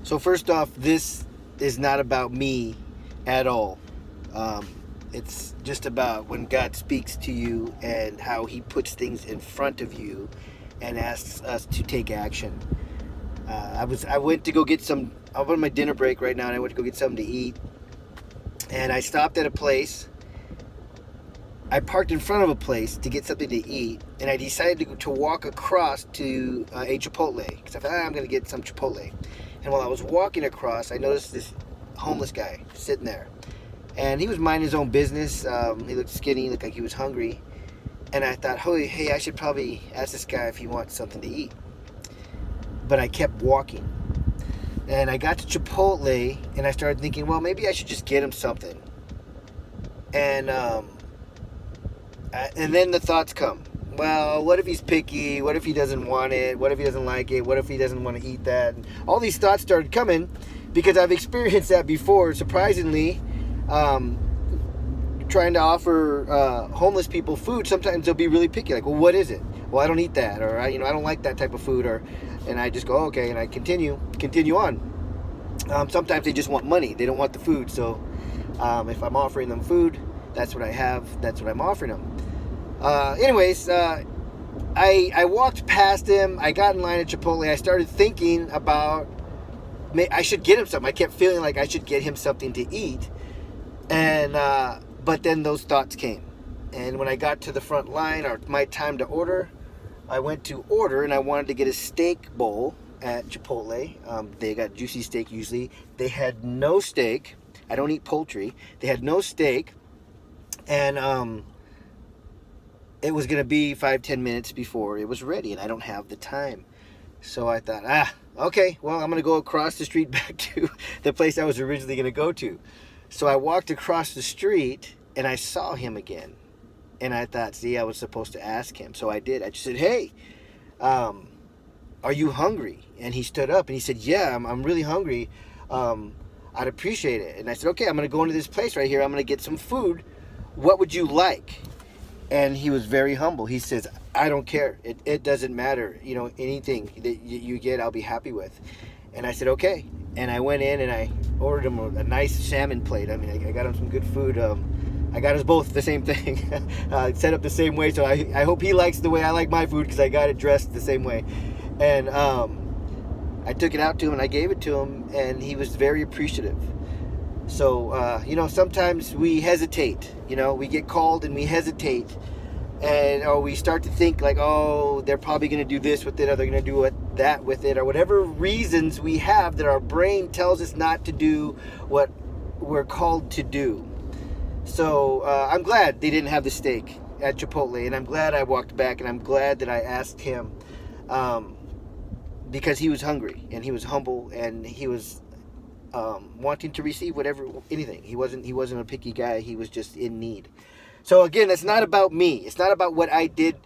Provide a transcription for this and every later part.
So first off, this is not about me at all. Um, it's just about when God speaks to you and how He puts things in front of you and asks us to take action. I went to go get some. I'm on my dinner break right now, and I went to go get something to eat. And I stopped at a place. I parked in front of a place to get something to eat, and I decided to walk across to a Chipotle because I thought I'm going to get some Chipotle. And while I was walking across, I noticed this homeless guy sitting there, and he was minding his own business. He looked skinny, looked like he was hungry, and I thought, hey, I should probably ask this guy if he wants something to eat. But I kept walking, and I got to Chipotle, and I started thinking, well, maybe I should just get him something. And then the thoughts come. Well, what if he's picky? What if he doesn't want it? What if he doesn't like it? What if he doesn't want to eat that? And all these thoughts started coming because I've experienced that before. Surprisingly, trying to offer homeless people food, sometimes they'll be really picky. Like, well, what is it? Well, I don't eat that, or I don't like that type of food, and I just go, okay, and I continue on. Sometimes they just want money. They don't want the food. So if I'm offering them food, that's what I have. That's what I'm offering them. I walked past him. I got in line at Chipotle. I started thinking about I should get him something. I kept feeling like I should get him something to eat. And but then those thoughts came. And when I got to the front line, or my time to order, I went to order, and I wanted to get a steak bowl at Chipotle. They got juicy steak usually. They had no steak. I don't eat poultry. They had no steak. And it was going to be 5-10 minutes before it was ready, and I don't have the time. So I thought, okay, well, I'm going to go across the street back to the place I was originally going to go to. So I walked across the street, and I saw him again. And I thought, I was supposed to ask him. So I did. I just said, hey, are you hungry? And he stood up, and he said, yeah, I'm really hungry. I'd appreciate it. And I said, okay, I'm going to go into this place right here. I'm going to get some food. What would you like? And he was very humble. He says, I don't care. It doesn't matter. Anything that you get, I'll be happy with. And I said, okay. And I went in and I ordered him a nice salmon plate. I mean, I got him some good food. I got us both the same thing. Set up the same way. So I hope he likes the way I like my food because I got it dressed the same way. And I took it out to him and I gave it to him. And he was very appreciative. So, sometimes we hesitate. We get called and we hesitate. And we start to think like, oh, they're probably going to do this with it, or they're going to do that with it, or whatever reasons we have that our brain tells us not to do what we're called to do. So I'm glad they didn't have the steak at Chipotle, and I'm glad I walked back, and I'm glad that I asked him because he was hungry, and he was humble, and he was wanting to receive anything. He wasn't a picky guy. He was just in need. So again, it's not about me. It's not about what I did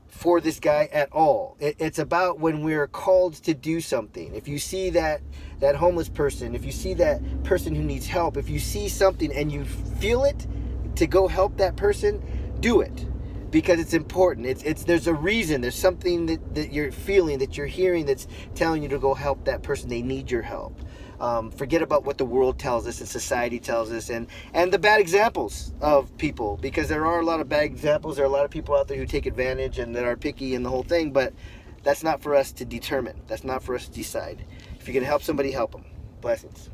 for this guy at all. It's about when we're called to do something. If you see that homeless person, if you see that person who needs help, if you see something and you feel it to go help that person, do it. Because it's important. There's a reason. There's something that you're feeling, that you're hearing, that's telling you to go help that person. They need your help. Forget about what the world tells us and society tells us, and the bad examples of people, because there are a lot of bad examples. There are a lot of people out there who take advantage and that are picky and the whole thing, but that's not for us to determine. That's not for us to decide. If you're going to help somebody, help them. Blessings.